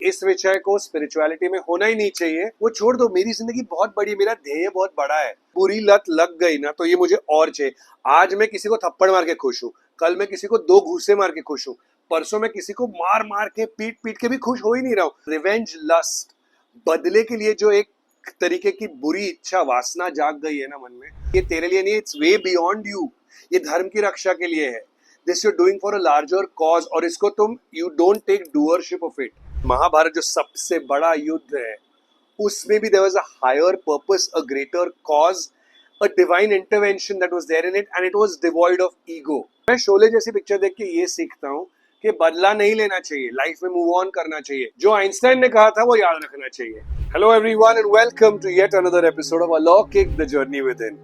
इस विषय को स्पिरिचुअलिटी में होना ही नहीं चाहिए, वो छोड़ दो। मेरी जिंदगी बहुत बड़ी है, मेरा ध्येय बहुत बड़ा है। बुरी लत लग गई ना तो ये मुझे और चाहिए। आज मैं किसी को थप्पड़ मार के खुश हूँ, कल मैं किसी को 2 घूंसे मार के खुश हूँ, परसों मैं किसी को मार मार के पीट पीट के भी खुश हो ही नहीं रहा हूँ। रिवेंज लस्ट, बदले के लिए जो एक तरीके की बुरी इच्छा वासना जाग गई है ना मन में, ये तेरे लिए नहीं, इट्स वे बियॉन्ड यू। ये धर्म की रक्षा के लिए है। This you doing for a larger cause, और इसको तुम you don't take doership of it. Mahabharata जो सबसे बड़ा युद्ध है, उसमें भी there was a higher purpose, a greater cause, a divine intervention that was there in it, and it was devoid of ego. मैं शोले जैसी पिक्चर देख के ये सीखता हूँ कि बदला नहीं लेना चाहिए, लाइफ में मूव ऑन करना चाहिए। जो आइंस्टाइन ने कहा था वो याद रखना चाहिए। Hello everyone and welcome to yet another episode of Alaukik the journey within.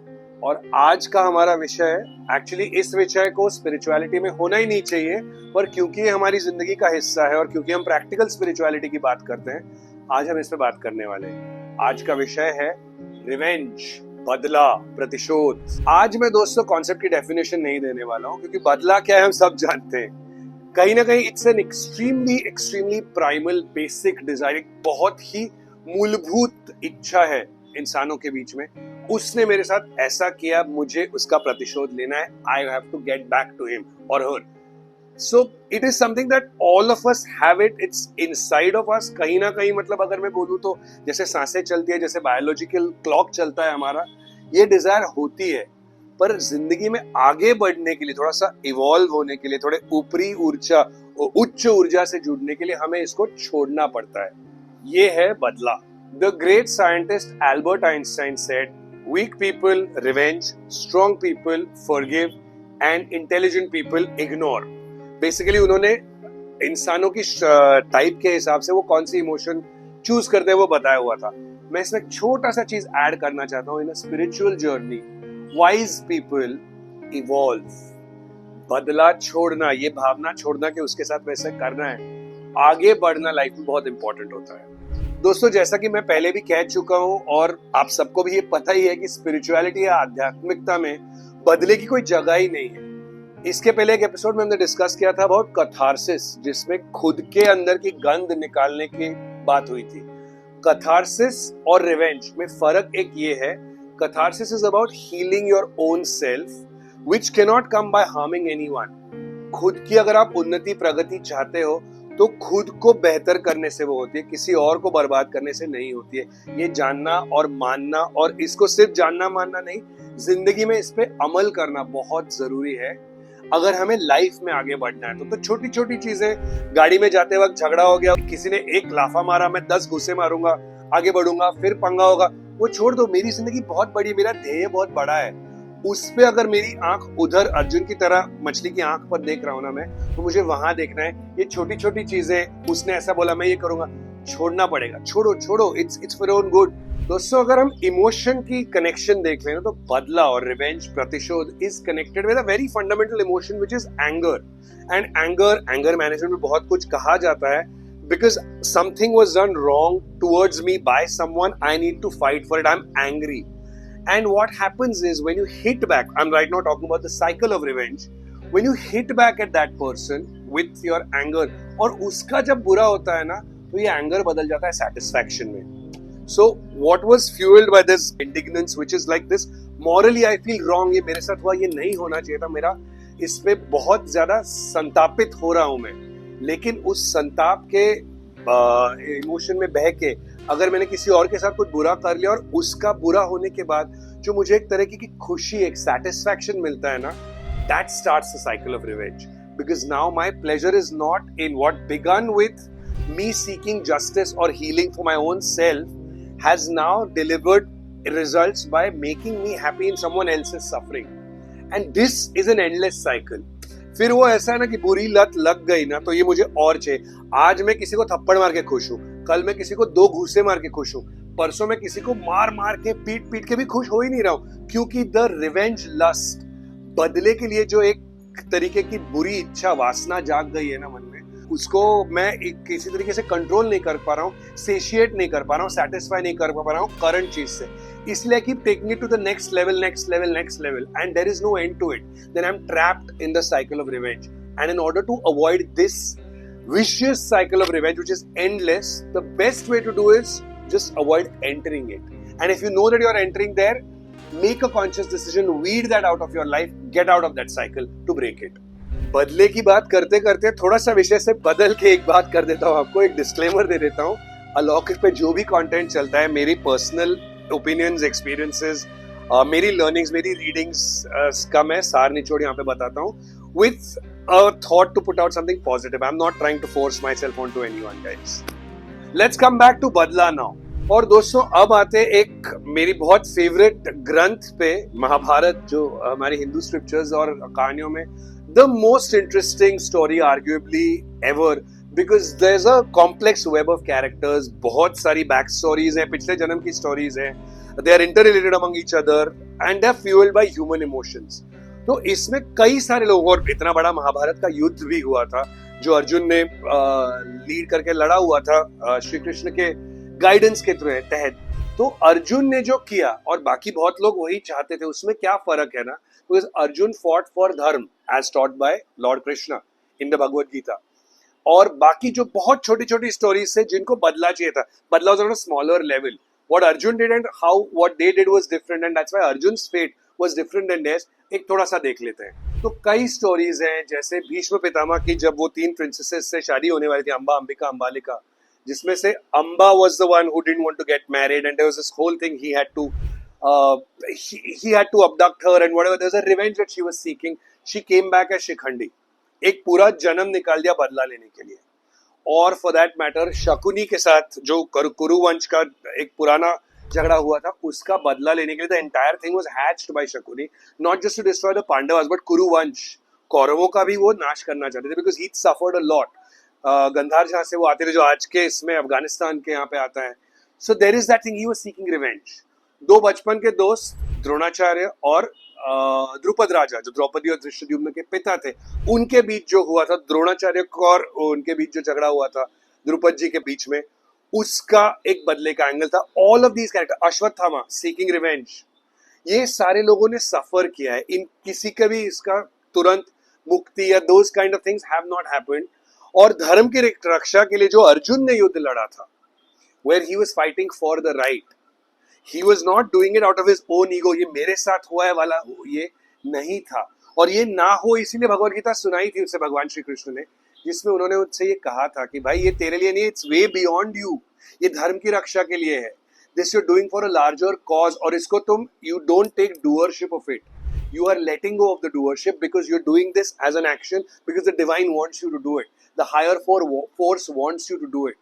और आज का हमारा विषय, एक्चुअली इस विषय को स्पिरिचुअलिटी में होना ही नहीं चाहिए, पर क्योंकि ये हमारी जिंदगी का हिस्सा है और क्योंकि हम प्रैक्टिकल स्पिरिचुअलिटी की बात करते हैं, आज हम इस पे बात करने वाले हैं। आज का विषय है रिवेंज, बदला, प्रतिशोध। आज मैं दोस्तों कॉन्सेप्ट की डेफिनेशन नहीं देने वाला हूँ, क्योंकि बदला क्या है हम सब जानते हैं। कहीं ना कहीं it's an extremely primal basic desire, एक बहुत ही मूलभूत इच्छा है इंसानों के बीच में। उसने मेरे साथ ऐसा किया, मुझे उसका प्रतिशोध लेना है। I have to get back to him और her. So it is something that all of us have it, it's inside of us. कहीं ना कहीं मतलब अगर मैं बोलूँ तो जैसे सांसें चलती है, जैसे बायोलॉजिकल क्लॉक चलता है हमारा, ये डिजायर होती है। पर जिंदगी में आगे बढ़ने के लिए, थोड़ा सा इवॉल्व होने के लिए, थोड़े ऊपरी ऊर्जा, उच्च ऊर्जा से जुड़ने के लिए हमें इसको छोड़ना पड़ता है। ये है बदला। The great scientist Albert Einstein said, weak people revenge, strong people forgive, and intelligent people ignore. Basically उन्होंने इंसानों की टाइप के हिसाब से वो कौन सी इमोशन चूज करते हैं वो बताया हुआ था। मैं इसमें एक छोटा सा चीज ऐड करना चाहता हूँ। In a spiritual journey, wise people evolve. बदला छोड़ना, ये भावना छोड़ना कि उसके साथ वैसे करना है, आगे बढ़ना लाइफ में बहुत इंपॉर्टेंट होता है। दोस्तों, जैसा कि मैं पहले भी कह चुका हूं और आप सबको भी ये पता ही है कि स्पिरिचुअलिटी या आध्यात्मिकता में बदले की कोई जगह ही नहीं है। इसके पहले एक एपिसोड में हमने डिस्कस किया था अबाउट कैथारसिस, जिसमें खुद के अंदर की गंध निकालने की बात हुई थी। कैथारसिस और रिवेंज में फर्क एक ये है, catharsis is about healing your own self which can not come by harming anyone. खुद की अगर आप उन्नति प्रगति चाहते हो तो खुद को बेहतर करने से वो होती है, किसी और को बर्बाद करने से नहीं होती है। ये जानना और मानना, और इसको सिर्फ जानना मानना नहीं, जिंदगी में इस पे अमल करना बहुत जरूरी है अगर हमें लाइफ में आगे बढ़ना है। तो छोटी छोटी चीजें, गाड़ी में जाते वक्त झगड़ा हो गया, किसी ने एक लाफा मारा, मैं 10 घुसे मारूंगा, आगे बढ़ूंगा, फिर पंगा होगा, वो छोड़ दो। मेरी जिंदगी बहुत बड़ी है, मेरा ध्येय बहुत बड़ा है। उस पे अगर मेरी आंख उधर अर्जुन की तरह मछली की आंख पर देख रहा हूं ना मैं, तो मुझे वहां देखना है। ये छोटी छोटी चीजें, उसने ऐसा बोला मैं ये करूंगा, छोड़ना पड़ेगा। छोड़ो, इट्स फॉर ओन गुड। दोस्तों, अगर हम इमोशन की कनेक्शन देख लें तो बदला और रिवेंज, प्रतिशोध is connected with a very fundamental emotion which is anger. And anger management में बहुत कुछ कहा जाता है। Because something was done wrong towards me by someone, I need to fight for it. I'm angry. And what happens is when you hit back, I'm right now talking about the cycle of revenge, when you hit back at that person with your anger, और उसका जब बुरा होता है ना, तो ये anger बदल जाता है satisfaction में. So what was fueled by this indignance, which is like this, morally I feel wrong, ये मेरे साथ हुआ, ये नहीं होना चाहिए था, मेरा इस पे बहुत ज्यादा संतापित हो रहा हूं मैं। लेकिन उस संताप के इमोशन में बह के अगर मैंने किसी और के साथ कुछ बुरा कर लिया, और उसका बुरा होने के बाद जो मुझे एक तरह की खुशी, एक सेटिस्फैक्शन मिलता है ना, that starts the cycle of revenge. Because now my pleasure is not in what began with me seeking justice और healing for my own self, has now delivered results by making me happy in someone else's suffering. And this is an endless cycle. फिर वो ऐसा है ना कि बुरी लत लग गई ना तो ये मुझे और चाहिए। आज मैं किसी को थप्पड़ मार के खुश हूँ, कल मैं किसी को 2 घूंसे मार के खुश हूँ, परसों मैं किसी को मार मार के पीट पीट के भी खुश हो ही नहीं रहा हूँ। क्योंकि द रिवेंज लस्ट, बदले के लिए जो एक तरीके की बुरी इच्छा वासना जाग गई है ना मन में, उसको मैं किसी तरीके से कंट्रोल नहीं कर पा रहा हूँ, सेशिएट नहीं कर पा रहा हूँ, सेटिस्फाई नहीं कर पा रहा हूँ करंट चीज से। इसलिए keep taking it to the next level and there is no end to it. Then I am trapped in the cycle of revenge. And in order to avoid this, vicious cycle of revenge which is endless, the best way to do is just avoid entering it. And if you know that you are entering there, make a conscious decision, weed that out of your life, get out of that cycle to break it. बदले की बात करते करते थोड़ा सा विषय से बदल के एक बात कर देता हूँ, आपको एक डिस्क्लेमर दे देता हूँ. अलौकिक पे जो भी कंटेंट चलता है, मेरी पर्सनल ओपिनियंस, एक्सपीरियंसेस, मेरी लर्निंग्स, मेरी रीडिंग्स का मैं सार निचोड़ यहाँ पे बताता हूँ with a thought to put out something positive. I'm not trying to force myself onto anyone, guys. Let's come back to बदला now. और दोस्तों अब आते एक मेरी बहुत फेवरेट ग्रंथ पे, महाभारत, जो हमारी हिंदू स्क्रिप्चर्स और कहानियों में the most interesting story arguably ever, because there's a complex web of characters. बहुत सारी बैक स्टोरीज हैं, पिछले जन्म की स्टोरीज हैं. They are interrelated among each other and they are fueled by human emotions. तो इसमें कई सारे लोग, और इतना बड़ा महाभारत का युद्ध भी हुआ था जो अर्जुन ने लीड करके लड़ा हुआ था श्री कृष्ण के गाइडेंस के तहत. तो अर्जुन ने जो किया और बाकी बहुत लोग वही चाहते थे, उसमें क्या फर्क है ना, because Arjun fought for dharma as taught by Lord Krishna in the Bhagavad Gita. और बाकी जो बहुत छोटी छोटी स्टोरीज थे जिनको बदला चाहिए था, बदला was on a smaller level. What Arjun did and how what they did was different, and that's why Arjun's fate was different than theirs. एक थोड़ा सा देख लेते हैं. तो कई स्टोरीज हैं, जैसे भीष्म पितामह की जब वो 3 प्रिंसेसेस से शादी होने वाली थी, अंबा, अंबिका, अंबालिका, जिसमें से Amba was the one who didn't want to get married and there was this whole thing he had to abduct her and whatever. There was a revenge that she was seeking. She came back as Shikhandi. एक पूरा जन्म निकाल दिया बदला लेने के लिए. और फॉर दैट मैटर शकुनी के साथ जो कुरु वंश का एक पुराना झगड़ा हुआ था, उसका बदला लेने के लिए the entire thing was hatched by Shakuni, not just to destroy the Pandavas but Kuru vansh, कौरवों का भी वो नाश करना चाहते थे, because he suffered a lot. Gandhar जहां से वो आते थे, जो आज के इसमें अफगानिस्तान के यहाँ पे आता है. So there is that thing, he was seeking revenge. 2 बचपन के दोस्त द्रोणाचार्य और द्रुपद राजा, जो द्रौपदी और धृष्टद्युम्न के पिता थे, उनके बीच जो हुआ था, द्रोणाचार्य और उनके बीच जो झगड़ा हुआ था द्रुपद जी के बीच में, उसका एक बदले का एंगल था. All of these character, Ashwatthama seeking revenge, ये सारे लोगों ने सफर किया है. इन किसी का भी इसका तुरंत मुक्ति या those kind of things have not happened. और धर्म की रक्षा के लिए जो अर्जुन ने युद्ध लड़ा था, where he was fighting for the right, he was not doing it out of his own ego, ये मेरे साथ हुआ है वाला ये नहीं था. और ये ना हो इसीलिए भगवद गीता सुनाई थी उसे भगवान श्री कृष्ण ने, जिसमें उन्होंने उससे ये कहा था कि भाई ये तेरे लिए नहीं, इट्स वे बियॉन्ड यू, ये धर्म की रक्षा के लिए है, this you are doing for a larger cause. और इसको तुम, you don't take doership of it, you are letting go of the doership because you're doing this as an action because the divine wants you to do it, the higher force wants you to do it.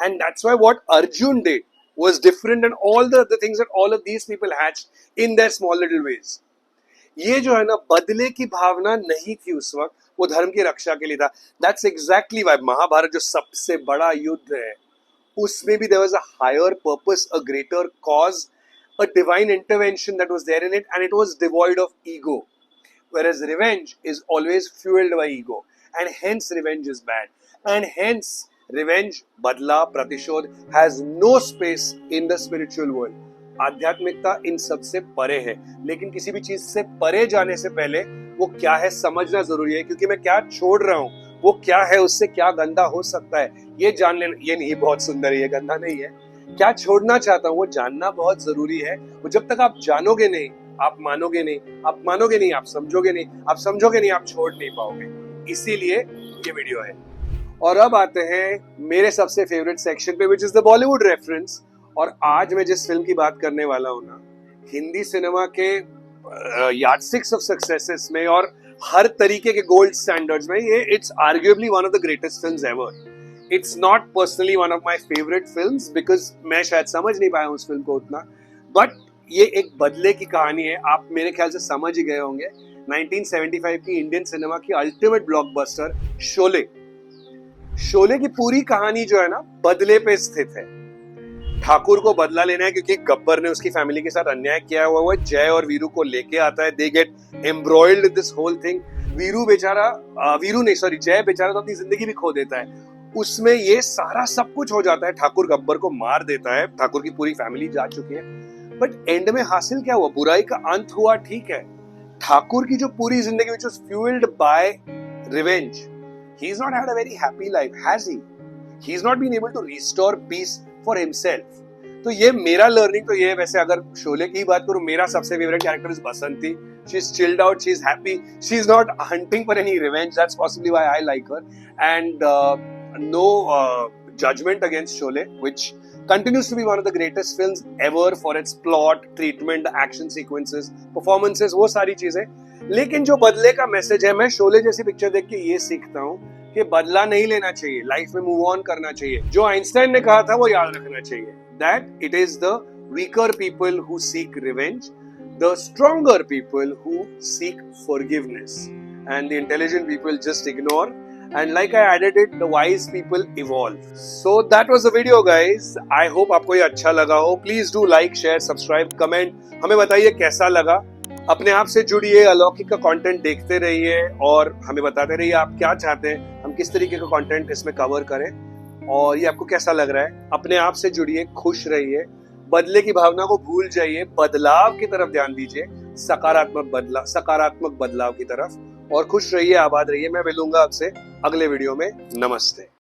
And that's why what Arjun did was different than all the things that all of these people hatched in their small little ways. ये जो है ना, बदले की भावना नहीं थी उस वक्त, वो धर्म की रक्षा के लिए था. दैट्स एग्जैक्टली वाई महाभारत जो सबसे बड़ा युद्ध है, उसमें भी there was a higher purpose, a greater cause, a divine intervention that was there in it, and it was devoid of ego. Whereas revenge is always fueled by ego, and hence revenge is bad. And hence revenge, badla, pratishodh has no space in the spiritual world. आध्यात्मिकता इन सबसे परे है, लेकिन किसी भी चीज से परे जाने से पहले वो क्या है समझना जरूरी है, क्योंकि मैं क्या छोड़ रहा हूँ, वो क्या है, उससे क्या गंदा हो सकता है, ये जान लेना. ये नहीं बहुत सुंदर है, ये गंदा नहीं है, क्या छोड़ना चाहता हूँ वो जानना बहुत जरूरी है. वो जब तक आप जानोगे नहीं, आप मानोगे नहीं, आप मानोगे नहीं, आप समझोगे नहीं, आप समझोगे नहीं, आप छोड़ नहीं पाओगे. इसीलिए ये वीडियो है. और अब आते हैं मेरे सबसे फेवरेट सेक्शन पे, which is the Bollywood reference. और आज मैं जिस फिल्म की बात करने वाला हूँ ना, हिंदी सिनेमा के यार्डस्टिक्स ऑफ सक्सेसेस में और हर तरीके के गोल्ड स्टैंडर्ड्स में, ये it's arguably one of the greatest films ever. It's not personally one of my favorite films because मैं शायद समझ नहीं पाया हूँ उस फिल्म को उतना, but ये एक बदले की कहानी है. आप मेरे ख्याल से समझ ही गए होंगे. 1975 की इंडियन सिनेमा की अल्टीमेट ब्लॉकबस्टर शोले. शोले की पूरी कहानी जो है ना, बदले पे स्थित है. ठाकुर को बदला लेना है क्योंकि गब्बर ने उसकी फैमिली के साथ अन्याय किया हुआ. वो जय और वीरू को लेके आता है. They get embroiled in this whole thing. Jai बेचारा तो अपनी जिंदगी भी खो देता है. उसमें ये सारा सब कुछ हो जाता है. ठाकुर गब्बर को मार देता है. ठाकुर की पूरी फैमिली जा चुकी है. बट एंड में हासिल क्या हुआ? बुराई का अंत हुआ, ठीक है. ठाकुर की जो पूरी जिंदगी which was fuelled by revenge, he has not had a very happy life, has he? He has not been able to restore peace for himself. तो ये मेरा लर्निंग तो ये, वैसे अगर शोले की बात करूं, मेरा सबसे favourite character is Basanti. She is chilled out, she is happy, she is not hunting for any revenge. That's possibly why I like her. And no judgment against Sholay, which continues to be one of the greatest films ever for its plot, treatment, action sequences, performances, वो सारी चीजें. लेकिन जो बदले का message है, मैं शोले जैसी पिक्चर देख के ये सीखता हूँ कि बदला नहीं लेना चाहिए, लाइफ में मूव ऑन करना चाहिए. जो आइंस्टाइन ने कहा था वो याद रखना चाहिए, that it is the weaker people who seek revenge, the stronger people who seek forgiveness, and the intelligent people just ignore. And like I added it, the wise people evolve. So that was the video, guys. I hope आपको ये अच्छा लगा हो. Please do like, share, subscribe, comment. हमें बताइए कैसा लगा. अपने आप से जुड़िए, अलौकिक का कंटेंट देखते रहिए और हमें बताते रहिए आप क्या चाहते हैं, हम किस तरीके का कंटेंट इसमें कवर करें और ये आपको कैसा लग रहा है. अपने आप से जुड़िए, खुश रहिए, बदले की भावना को भूल जाइए, बदलाव की तरफ ध्यान दीजिए, सकारात्मक बदलाव की तरफ, और खुश रहिए, आबाद रहिए. मैं मिलूंगा आपसे अगले वीडियो में. नमस्ते.